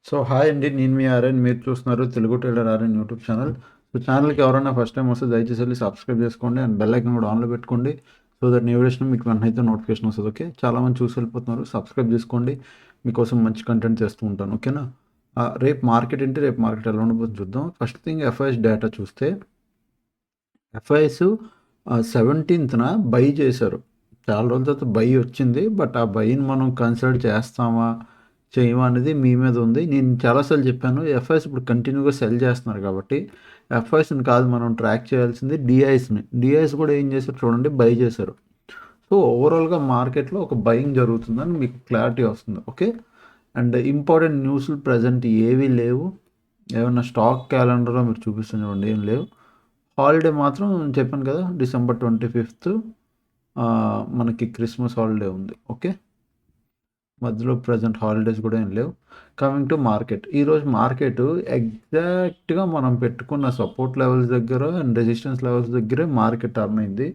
So hi అండి, నేను మీ RN. మీరు చూస్తున్నారు Telugu trader RN YouTube channel. So ఛానల్కి ఎవరైనా ఫస్ట్ టైం వస్తే దయచేసి వెళ్ళి సబ్స్క్రైబ్ చేసుకోండి అండ్ బెల్ ఐకన్ కూడా ఆన్లో పెట్టుకోండి. సో దట్ న్యూ వీడియోస్ మీకు వెంటనే అయితే నోటిఫికేషన్ వస్తుంది. ఓకే, చాలామంది చూసి వెళ్ళిపోతున్నారు. సబ్స్క్రైబ్ చేసుకోండి, మీకోసం మంచి కంటెంట్ చేస్తూ ఉంటాను. ఓకేనా. రేపు మార్కెట్ ఏంటి, రేపు మార్కెట్ ఎలా ఉండబోతుంది చూద్దాం. ఫస్ట్ థింగ్ ఎఫ్ఐఎస్ డేటా చూస్తే ఎఫ్ఐఎస్ 17th బై చేశారు. చాలా రోజుల తర్వాత బై వచ్చింది, బట్ ఆ బైని మనం కన్సిడర్ చేస్తామా చేయమా అనేది మీ మీద ఉంది. నేను చాలాసార్లు చెప్పాను, ఎఫ్ఐఎస్ ఇప్పుడు కంటిన్యూగా సెల్ చేస్తున్నారు కాబట్టి ఎఫ్ఐఎస్ని కాదు మనం ట్రాక్ చేయాల్సింది డిఐఎస్ని. డిఐఎస్ కూడా ఏం చేశారు చూడండి, బై చేశారు. సో ఓవరాల్గా మార్కెట్లో ఒక బయింగ్ జరుగుతుందని మీకు క్లారిటీ వస్తుంది. ఓకే, అండ్ ఇంపార్టెంట్ న్యూస్లు ప్రజెంట్ ఏవీ లేవు. ఏమన్నా స్టాక్ క్యాలెండర్లో మీరు చూపిస్తుంది చూడండి, ఏం లేవు. హాలిడే మాత్రం చెప్పాను కదా, December 25th మనకి క్రిస్మస్ హాలిడే ఉంది. ఓకే, మధ్యలో ప్రజెంట్ హాలిడేస్ కూడా ఏం లేవు. కమింగ్ టు మార్కెట్, ఈరోజు మార్కెట్ ఎగ్జాక్ట్గా మనం పెట్టుకున్న సపోర్ట్ లెవెల్స్ దగ్గర అండ్ రెసిస్టెన్స్ లెవెల్స్ దగ్గరే మార్కెట్ టర్న్ అయింది.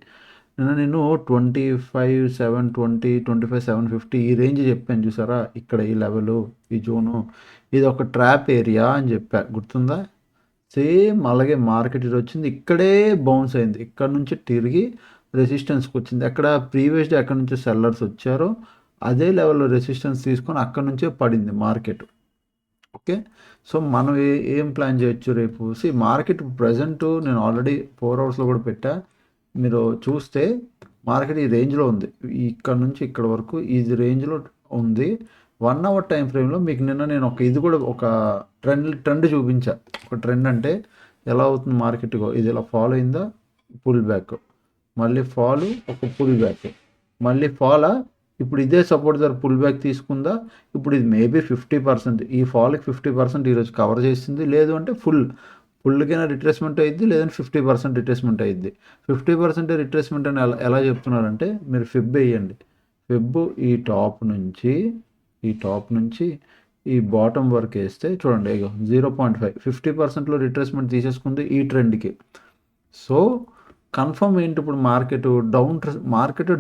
నేను 25,720, 25,750 ఈ రేంజ్ చెప్పాను చూసారా, ఇక్కడ ఈ లెవెలు, ఈ జోను, ఇది ఒక ట్రాప్ ఏరియా అని చెప్పా, గుర్తుందా? సేమ్ అలాగే మార్కెట్ ఇది వచ్చింది, ఇక్కడే బౌన్స్ అయింది, ఇక్కడ నుంచి తిరిగి రెసిస్టెన్స్కి వచ్చింది. అక్కడ ప్రీవియస్ డే ఎక్కడి నుంచి సెల్లర్స్ వచ్చారో అదే లెవెల్లో రెసిస్టెన్స్ తీసుకొని అక్కడ నుంచే పడింది మార్కెట్. ఓకే, సో మనం ఏం ప్లాన్ చేయొచ్చు రేపు? మార్కెట్ ప్రజెంట్ నేను ఆల్రెడీ 4 అవర్స్లో కూడా పెట్టా. మీరు చూస్తే మార్కెట్ ఈ రేంజ్లో ఉంది, ఇక్కడ నుంచి ఇక్కడ వరకు ఈ రేంజ్లో ఉంది. 1 అవర్ టైం ఫ్రేమ్లో మీకు నిన్న నేను ఇది కూడా ఒక ట్రెండ్ చూపించా. ఒక ట్రెండ్ అంటే ఎలా అవుతుంది మార్కెట్, ఇది ఇలా ఫాలో అయిందా, పుల్ బ్యాక్, మళ్ళీ ఫాల్, ఒక పుల్ బ్యాక్, మళ్ళీ ఫాలా, ఇప్పుడు ఇదే సపోర్ట్ ధర పుల్ బ్యాక్ తీసుకుందా. ఇప్పుడు ఇది మేబీ 50%, ఈ ఫాల్కి 50% ఈరోజు కవర్ చేసింది. లేదు అంటే ఫుల్కైనా రిట్రేస్మెంట్ అయ్యిద్ది, లేదంటే 50% రిట్రేస్మెంట్ అయ్యిద్ది. 50% రిట్రేస్మెంట్ అని ఎలా చెప్తున్నారంటే, మీరు ఫిబ్ వేయండి. ఫిబ్ ఈ టాప్ నుంచి ఈ బాటమ్ వరకు వేస్తే చూడండి, ఇగో 0.5, 50%లో రిట్రేస్మెంట్ తీసేసుకుంది ఈ ట్రెండ్కి. సో కన్ఫర్మ్ ఏంటి, ఇప్పుడు మార్కెట్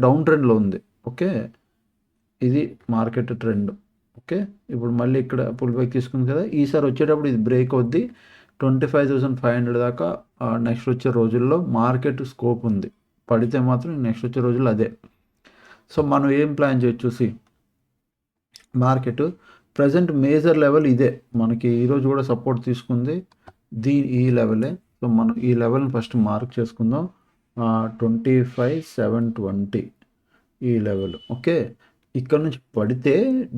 డౌన్ ట్రెండ్లో ఉంది. ఓకే, ఇది మార్కెట్ ట్రెండ్. ఓకే, ఇప్పుడు మళ్ళీ ఇక్కడ పుల్ బ్యాక్ తీసుకుంది కదా, ఈసారి వచ్చేటప్పుడు ఇది బ్రేక్ అవుద్ది 25,500 దాకా. నెక్స్ట్ వచ్చే రోజుల్లో మార్కెట్ స్కోప్ ఉంది, పడితే మాత్రం నెక్స్ట్ వచ్చే రోజుల్లో అదే. సో మనం ఏం ప్లాన్ చేయొచ్చు? మార్కెట్ ప్రజెంట్ మేజర్ లెవెల్ ఇదే, మనకి ఈరోజు కూడా సపోర్ట్ తీసుకుంది ఈ లెవెలే. సో మనం ఈ లెవెల్ని ఫస్ట్ మార్క్ చేసుకుందాం, 25,720 ఈ లెవెల్. ఓకే, ఇక్కడ నుంచి పడితే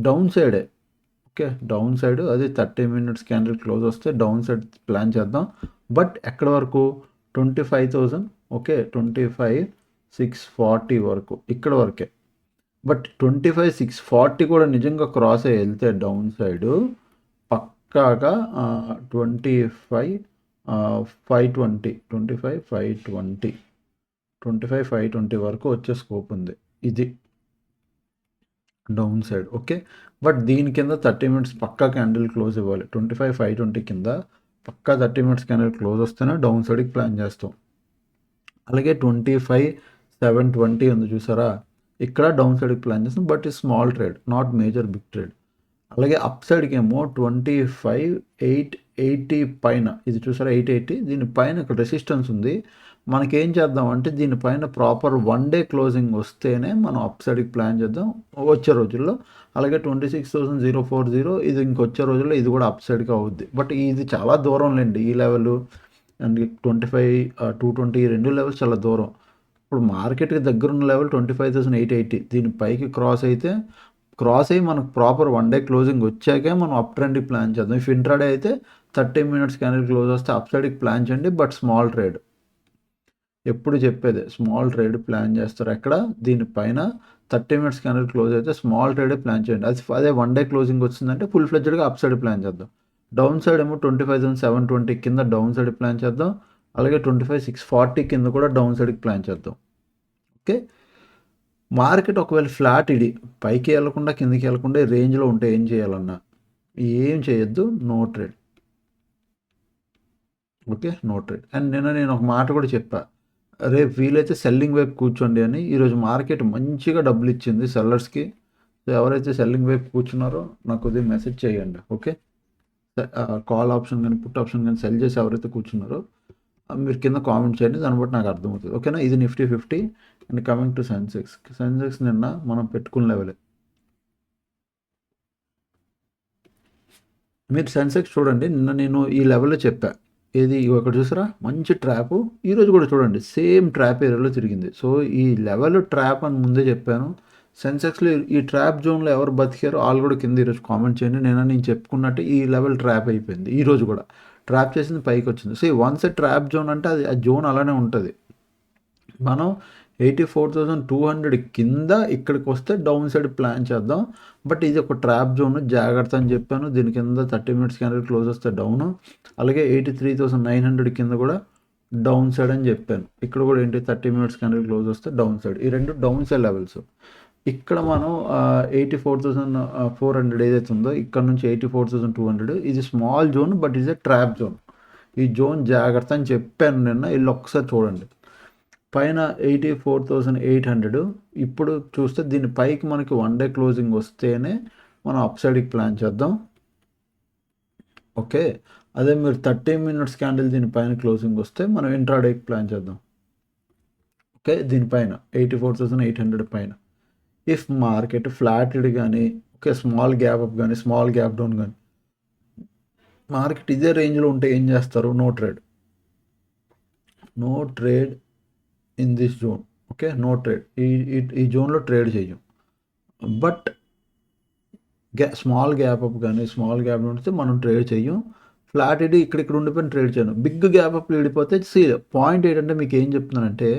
డౌన్ సైడే. ఓకే, డౌన్ సైడ్ అది 30 minutes క్యాండిల్ క్లోజ్ వస్తే డౌన్ సైడ్ ప్లాన్ చేద్దాం. బట్ ఎక్కడ వరకు, 25,000. ఓకే, 25,640 వరకు, ఇక్కడ వరకే. బట్ 25,640 కూడా నిజంగా క్రాస్ అయ్యి వెళ్తే డౌన్ సైడ్ పక్కాగా 25,520, 25,520 వరకు వచ్చే స్కోప్ ఉంది. ఇది డౌన్ సైడ్. ఓకే, బట్ దీని కింద 30 minutes పక్కా క్యాండిల్ క్లోజ్ ఇవ్వాలి. 25,520 కింద పక్కా 30 minutes క్యాండిల్ క్లోజ్ వస్తేనే డౌన్ సైడ్కి ప్లాన్ చేస్తాం. అలాగే 25,720 ఉంది చూసారా, ఇక్కడ డౌన్ సైడ్కి ప్లాన్ చేస్తాం, బట్ ఈ small trade, not major big trade. అలాగే అప్ సైడ్కి ఏమో 25,880 పైన, ఇది చూసారా 880, దీనిపైన ఇక్కడ రెసిస్టెన్స్ ఉంది. మనకేం చేద్దాం అంటే, దీనిపైన ప్రాపర్ 1 day క్లోజింగ్ వస్తేనే మనం అప్ సైడ్కి ప్లాన్ చేద్దాం వచ్చే రోజుల్లో. అలాగే 26,040, ఇది ఇంకొచ్చే రోజుల్లో ఇది కూడా అప్ సైడ్కి అవుద్ది. బట్ ఇది చాలా దూరం లేండి, ఈ లెవెల్ అండ్ 25,220 ఈ రెండు లెవెల్స్ చాలా దూరం. ఇప్పుడు మార్కెట్కి దగ్గర ఉన్న లెవెల్ 25,880, దీనిపైకి క్రాస్ అయ్యి మనకు ప్రాపర్ 1 day క్లోజింగ్ వచ్చాకే మనం అప్ ట్రెండ్కి ప్లాన్ చేద్దాం. ఇఫ్ ఇంట్రాడే అయితే 30 minutes క్యాండిల్ క్లోజ్ వస్తే అప్ సైడ్కి ప్లాన్ చేయండి, బట్ స్మాల్ ట్రేడ్. ఎప్పుడు చెప్పేదే, స్మాల్ ట్రేడ్ ప్లాన్ చేస్తారు ఎక్కడ, దీనిపైన 30 minutes క్యాండిల్ క్లోజ్ అయితే స్మాల్ ట్రేడే ప్లాన్ చేయండి. అదే 1 day క్లోజింగ్ వచ్చిందంటే ఫుల్ ఫ్లెడ్జ్డ్గా అప్ సైడ్ ప్లాన్ చేద్దాం. డౌన్ సైడ్ ఏమో 25,720 కింద డౌన్ సైడ్ ప్లాన్ చేద్దాం. అలాగే 25,640 కింద కూడా డౌన్ సైడ్కి ప్లాన్ చేద్దాం. ఓకే, మార్కెట్ ఒకవేళ ఫ్లాట్ ఇది పైకి వెళ్ళకుండా కిందకి వెళ్ళకుండా రేంజ్లో ఉంటే ఏం చేయాలన్నా, ఏం చేయొద్దు, no trade. Okay, no trade. And నేను ఒక మాట కూడా చెప్పా, రేపు వీలైతే సెల్లింగ్ వైపు కూర్చోండి అని. ఈరోజు మార్కెట్ మంచిగా డబ్బులు ఇచ్చింది సెల్లర్స్కి. సో ఎవరైతే సెల్లింగ్ వైపు కూర్చున్నారో నాకు కొద్దిగా మెసేజ్ చేయండి. ఓకే. కాల్ ఆప్షన్ కానీ పుట్ ఆప్షన్ కానీ సెల్ చేసి ఎవరైతే కూర్చున్నారో మీరు కింద కామెంట్ చేయండి, దాన్ని బట్టి నాకు అర్థమవుతుంది. ఓకేనా, ఇది Nifty 50. And coming to Sensex నిన్న మనం పెట్టుకున్న లెవెలే. మీరు సెన్సెక్స్ చూడండి, నిన్న నేను ఈ లెవెల్లో చెప్పా, ఏది ఇక్కడ చూసారా మంచి ట్రాప్, ఈరోజు కూడా చూడండి సేమ్ ట్రాప్ ఏరియాలో తిరిగింది. సో ఈ లెవెల్ ట్రాప్ అని ముందే చెప్పాను. సెన్సెక్స్లో ఈ ట్రాప్ జోన్లో ఎవరు బతికారో వాళ్ళు కూడా కింద ఈరోజు కామెంట్ చేయండి. నేను చెప్పుకున్నట్టు ఈ లెవెల్ ట్రాప్ అయిపోయింది, ఈరోజు కూడా ట్రాప్ చేసింది పైకి వచ్చింది. సో వన్స్ ట్రాప్ జోన్ అంటే అది ఆ జోన్ అలానే ఉంటుంది. మనం 84,200 కింద ఇక్కడికి వస్తే డౌన్ సైడ్ ప్లాన్ చేద్దాం. బట్ ఇది ఒక ట్రాప్ జోన్, జాగ్రత్త అని చెప్పాను. దీని కింద 30 మినిట్స్ క్యాండిల్ క్లోజ్ వస్తే డౌన్, అలాగే 83,900 కింద కూడా డౌన్ సైడ్ అని చెప్పాను. ఇక్కడ కూడా 30 మినిట్స్ క్యాండిల్ క్లోజ్ వస్తే డౌన్ సైడ్, ఈ రెండు డౌన్ సైడ్ లెవెల్స్. ఇక్కడ మనం 84,400 ఏదైతే ఉందో ఇక్కడ నుంచి 84,200 ఇది స్మాల్ జోన్, బట్ ఇది ట్రాప్ జోన్. ఈ జోన్ జాగ్రత్త అని చెప్పాను నిన్న. వీళ్ళు ఒక్కసారి చూడండి, పైన 84,800. ఇప్పుడు చూస్తే దీని పైకి మనకి 1 డే క్లోజింగ్ వస్తేనే మనం అప్ సైడ్కి ప్లాన్ చేద్దాం. ఓకే, అదే మీరు 30 మినిట్స్ క్యాండిల్ దీనిపైన క్లోజింగ్ వస్తే మనం ఇంట్రాడేకి ప్లాన్ చేద్దాం. ఓకే, దీనిపైన 84,800 పైన ఇఫ్ మార్కెట్ ఫ్లాటెడ్ కానీ, ఓకే స్మాల్ గ్యాప్ అప్ కానీ స్మాల్ గ్యాప్ డౌన్ కానీ మార్కెట్ ఇదే రేంజ్లో ఉంటే ఏం చేస్తారు? No trade in this zone. Okay, no trade, ఈ జోన్లో ట్రేడ్ చేయం. బట్ స్మాల్ గ్యాప్ అప్ కానీ స్మాల్ గ్యాప్ ఉంటే మనం ట్రేడ్ చేయం. ఫ్లాట్ ఇడి ఇక్కడ ఉండిపోయిన ట్రేడ్ చేయను. బిగ్ గ్యాప్ అప్ ఇడిపోతే పాయింట్ ఏంటంటే మీకు ఏం చెప్తున్నానంటే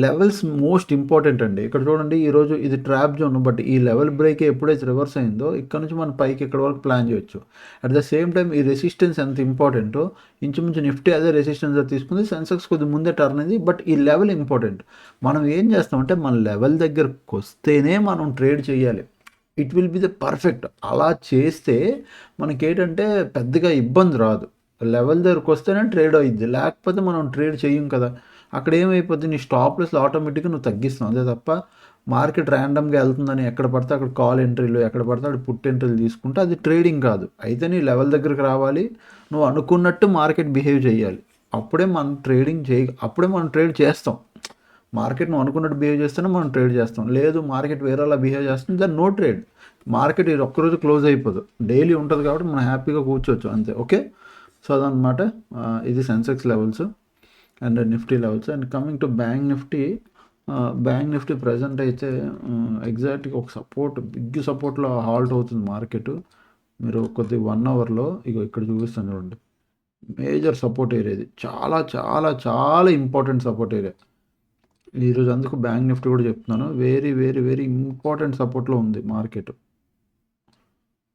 లెవెల్స్ మోస్ట్ ఇంపార్టెంట్ అండి. ఇక్కడ చూడండి, ఈరోజు ఇది ట్రాప్ జోన్, బట్ ఈ లెవెల్ బ్రేక్ ఎప్పుడైతే రివర్స్ అయిందో ఇక్కడ నుంచి మనం పైకి ఇక్కడ వరకు ప్లాన్ చేయొచ్చు. అట్ ద సేమ్ టైం ఈ రెసిస్టెన్స్ ఎంత ఇంపార్టెంటో ఇంచుమించు నిఫ్టీ అదే రెసిస్టెన్స్ తీసుకుంది. సెన్సెక్స్ కొద్ది ముందే టర్న్ అయింది, బట్ ఈ లెవెల్ ఇంపార్టెంట్. మనం ఏం చేస్తామంటే మన లెవెల్ దగ్గరకు వస్తేనే మనం ట్రేడ్ చేయాలి. It will be the perfect. అలా చేస్తే మనకేంటంటే పెద్దగా ఇబ్బంది రాదు. లెవెల్ దగ్గరకు వస్తేనే ట్రేడ్ అయ్యిద్ది, లేకపోతే మనం ట్రేడ్ చేయం కదా. అక్కడ ఏమైపోద్ది, నీ స్టాప్ లాస్ ఆటోమేటిక్గా నువ్వు తగ్గిస్తావు. అంతే తప్ప మార్కెట్ ర్యాండమ్గా వెళ్తుందని ఎక్కడ పడితే అక్కడ కాల్ ఎంట్రీలు, ఎక్కడ పడితే అక్కడ పుట్ ఎంట్రీలు తీసుకుంటే అది ట్రేడింగ్ కాదు. అయితే నీ లెవెల్ దగ్గరికి రావాలి, నువ్వు అనుకున్నట్టు మార్కెట్ బిహేవ్ చేయాలి. అప్పుడే మనం అప్పుడే మనం ట్రేడ్ చేస్తాం. మార్కెట్ నువ్వు అనుకున్నట్టు బిహేవ్ చేస్తేనే మనం ట్రేడ్ చేస్తాం. లేదు మార్కెట్ వేరేలా బిహేవ్ చేస్తుంది, దాన్ని నో ట్రేడ్. మార్కెట్ ఇది ఒక్కరోజు క్లోజ్ అయిపోదు, డైలీ ఉంటుంది కాబట్టి మనం హ్యాపీగా కూర్చోవచ్చు అంతే. ఓకే, సో అదనమాట. ఇది Sensex levels and Nifty levels. And coming to bank Nifty present అయితే ఎగ్జాక్ట్గా ఒక బిగ్ సపోర్ట్లో హాల్ట్ అవుతుంది మార్కెట్. మీరు కొద్ది 1 అవర్లో ఇక్కడ చూపిస్తాను చూడండి, మేజర్ సపోర్ట్ ఏరియా ఇది, చాలా చాలా చాలా ఇంపార్టెంట్ సపోర్ట్ ఏరియా. ఈరోజు అందుకు బ్యాంక్ నిఫ్టీ కూడా చెప్తున్నాను, వెరీ వెరీ వెరీ ఇంపార్టెంట్ సపోర్ట్లో ఉంది market.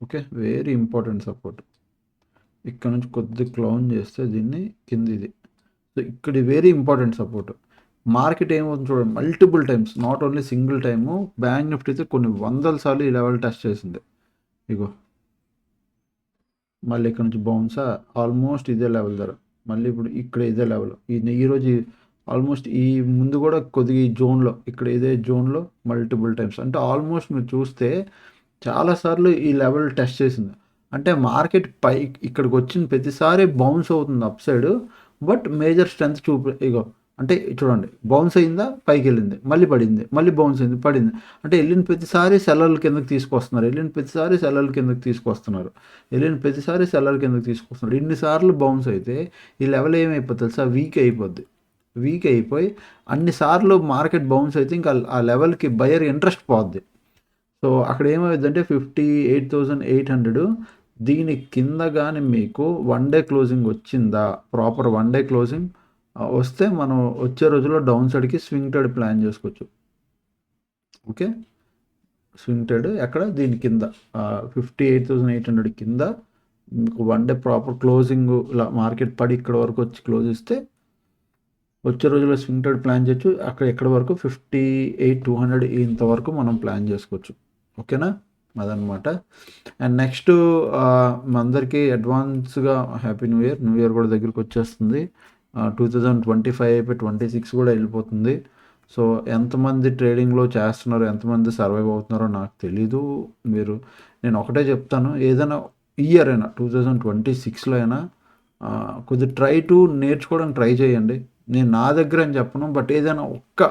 Okay, very important support. ఇక్కడ నుంచి కొద్ది క్లౌన్ చేస్తే దీన్ని కింద ఇది. సో ఇక్కడ వెరీ ఇంపార్టెంట్ సపోర్ట్. మార్కెట్ ఏమవుతుంది చూడండి, multiple times, not only single time. Bank Nifty అయితే కొన్ని 100 సార్లు ఈ లెవెల్ టెస్ట్ చేసింది. మళ్ళీ ఇక్కడ నుంచి బౌన్సా, ఆల్మోస్ట్ ఇదే లెవెల్ ధర, మళ్ళీ ఇప్పుడు ఇక్కడ ఇదే లెవెల్. ఈరోజు ఆల్మోస్ట్ ఈ ముందు కూడా కొద్దిగా ఈ జోన్లో, ఇక్కడ ఇదే జోన్లో మల్టిపుల్ టైమ్స్, అంటే ఆల్మోస్ట్ మీరు చూస్తే చాలాసార్లు ఈ లెవెల్ టెస్ట్ చేసింది. అంటే మార్కెట్ ఇక్కడికి వచ్చిన ప్రతిసారి బౌన్స్ అవుతుంది up side, but major strength అంటే చూడండి, బౌన్స్ అయిందా, పైకి వెళ్ళింది, మళ్ళీ పడింది, మళ్ళీ బౌన్స్ అయింది, పడింది. అంటే వెళ్ళిన ప్రతిసారి సెల్లర్ల కిందకి తీసుకొస్తున్నారు, ఇన్నిసార్లు బౌన్స్ అయితే ఈ లెవెల్ ఏమైపోతుంది సార్, వీక్ అయిపోయి అన్నిసార్లు మార్కెట్ బౌన్స్ అయితే ఇంకా ఆ లెవెల్కి బయర్ ఇంట్రెస్ట్ పోద్ది. సో అక్కడ ఏమవుతుందంటే 58,800 దీని కింద కానీ మీకు 1 డే క్లోజింగ్ వచ్చిందా, ప్రాపర్ 1 డే క్లోజింగ్ వస్తే మనం వచ్చే రోజుల్లో డౌన్ సైడ్కి స్వింగ్ ట్రేడ్ ప్లాన్ చేసుకోవచ్చు. ఓకే, స్వింగ్ ట్రేడ్ ఎక్కడ, దీని కింద 58,800 కింద మీకు 1 డే ప్రాపర్ క్లోజింగ్ మార్కెట్ పడి ఇక్కడ వరకు వచ్చి క్లోజ్ ఇస్తే వచ్చే రోజుల్లో స్వింగ్ ట్రేడ్ ప్లాన్ చేయొచ్చు. అక్కడ ఎక్కడ వరకు 58,200 ఇంతవరకు మనం ప్లాన్ చేసుకోవచ్చు. ఓకేనా, అదనమాట. అండ్ నెక్స్ట్ అందరికీ అడ్వాన్స్గా హ్యాపీ న్యూ ఇయర్ కూడా దగ్గరికి వచ్చేస్తుంది. 2025 అయిపోయి 26 కూడా వెళ్ళిపోతుంది. సో ఎంతమంది ట్రేడింగ్లో చేస్తున్నారో, ఎంతమంది సర్వైవ్ అవుతున్నారో నాకు తెలీదు. నేను ఒకటే చెప్తాను, ఏదైనా ఇయర్ అయినా 2026లో అయినా కొద్దిగా నేర్చుకోవడానికి ట్రై చేయండి. నేను నా దగ్గర అని చెప్పను, బట్ ఏదైనా ఒక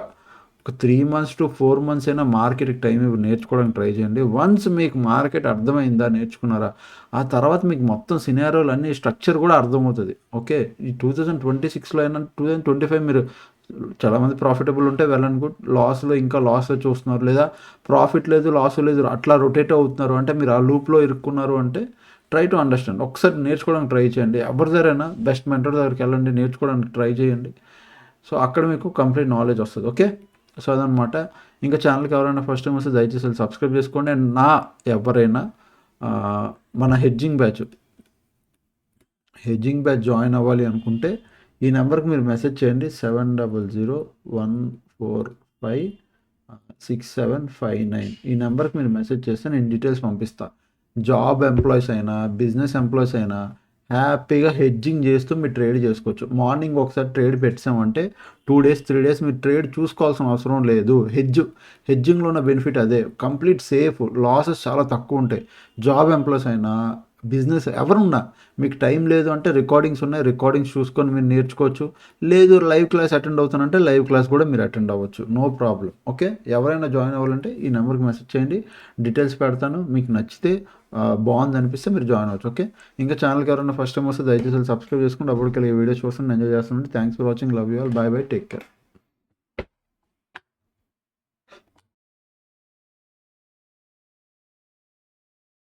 3 మంత్స్ టు 4 మంత్స్ అయినా మార్కెట్‌కి టైం ఇవ్వి నేర్చుకోవడానికి ట్రై చేయండి. వన్స్ మీకు మార్కెట్ అర్థమైందా, నేర్చుకున్నారా, ఆ తర్వాత మీకు మొత్తం సినారియోలు అన్నీ స్ట్రక్చర్ కూడా అర్థమవుతది. ఓకే. ఈ 2026లో అయినా 2025 మీరు చాలామంది ప్రాఫిటబుల్ ఉంటే వెల్ అండ్ గుడ్. ఇంకా లాస్‌లో చూస్తున్నారు, లేదా ప్రాఫిట్ లేదు, లాస్ లేదు, అట్లా రొటేట్ అవుతున్నారు అంటే మీరు ఆ లూప్‌లో ఇరుక్కున్నారు అంటే ట్రై టు అండర్‌స్టాండ్. ఒకసారి నేర్చుకోవడానికి ట్రై చేయండి. ఎవరి దగ్గరైనా బెస్ట్ మెంటర్ దగ్గరికి వెళ్ళండి, నేర్చుకోవడానికి ట్రై చేయండి. సో, అక్కడ మీకు కంప్లీట్ నాలెడ్జ్ వస్తది. ఓకే. సో, అదనమాట. ఇంకా ఛానల్‌కి ఎవరైనా ఫస్ట్ టైమ్ వస్తే దయచేసి వెళ్ళి సబ్స్క్రైబ్ చేసుకోండి. అండ్ ఎవరైనా మన హెడ్జింగ్ బ్యాచ్ జాయిన్ అవ్వాలి అనుకుంటే ఈ నెంబర్కి మీరు మెసేజ్ చేయండి. 7001456759. ఈ నెంబర్కి మీరు మెసేజ్ చేస్తే నేను డీటెయిల్స్ పంపిస్తాను. జాబ్ ఎంప్లాయీస్ అయినా, బిజినెస్ ఎంప్లాయీస్ అయినా హ్యాపీగా హెడ్జింగ్ చేస్తూ మీరు ట్రేడ్ చేసుకోవచ్చు. మార్నింగ్ ఒకసారి ట్రేడ్ పెట్టామంటే 2 డేస్ 3 డేస్ మీరు ట్రేడ్ చూసుకోవాల్సిన అవసరం లేదు. హెడ్జింగ్లో ఉన్న బెనిఫిట్ అదే. కంప్లీట్ సేఫ్, లాసెస్ చాలా తక్కువ ఉంటాయి. జాబ్ ఎంప్లాయీస్ అయినా, బిజినెస్ ఎవరున్నా మీకు టైం లేదు అంటే రికార్డింగ్స్ ఉన్నాయి, రికార్డింగ్స్ చూసుకొని మీరు నేర్చుకోవచ్చు. లేదు లైవ్ క్లాస్ అటెండ్ అవుతానంటే లైవ్ క్లాస్ కూడా మీరు అటెండ్ అవ్వచ్చు. No problem. ఓకే. ఎవరైనా జాయిన్ అవ్వాలంటే ఈ నెంబర్కి మెసేజ్ చేయండి, డీటెయిల్స్ పెడతాను. మీకు నచ్చితే బాగుంది అనిపిస్తే మీరు జాయిన్ అవ్వచ్చు. ఓకే. ఇంకా ఛానల్కి ఎవరైనా ఫస్ట్ టైం వస్తే దయచేసి సబ్స్క్రైబ్ చేసుకుంటే అప్పటికెళ్ళి ఈ వీడియోస్ చూస్తాను, ఎంజాయ్ చేస్తానండి. Thanks for watching. Love you all. By by. Take care.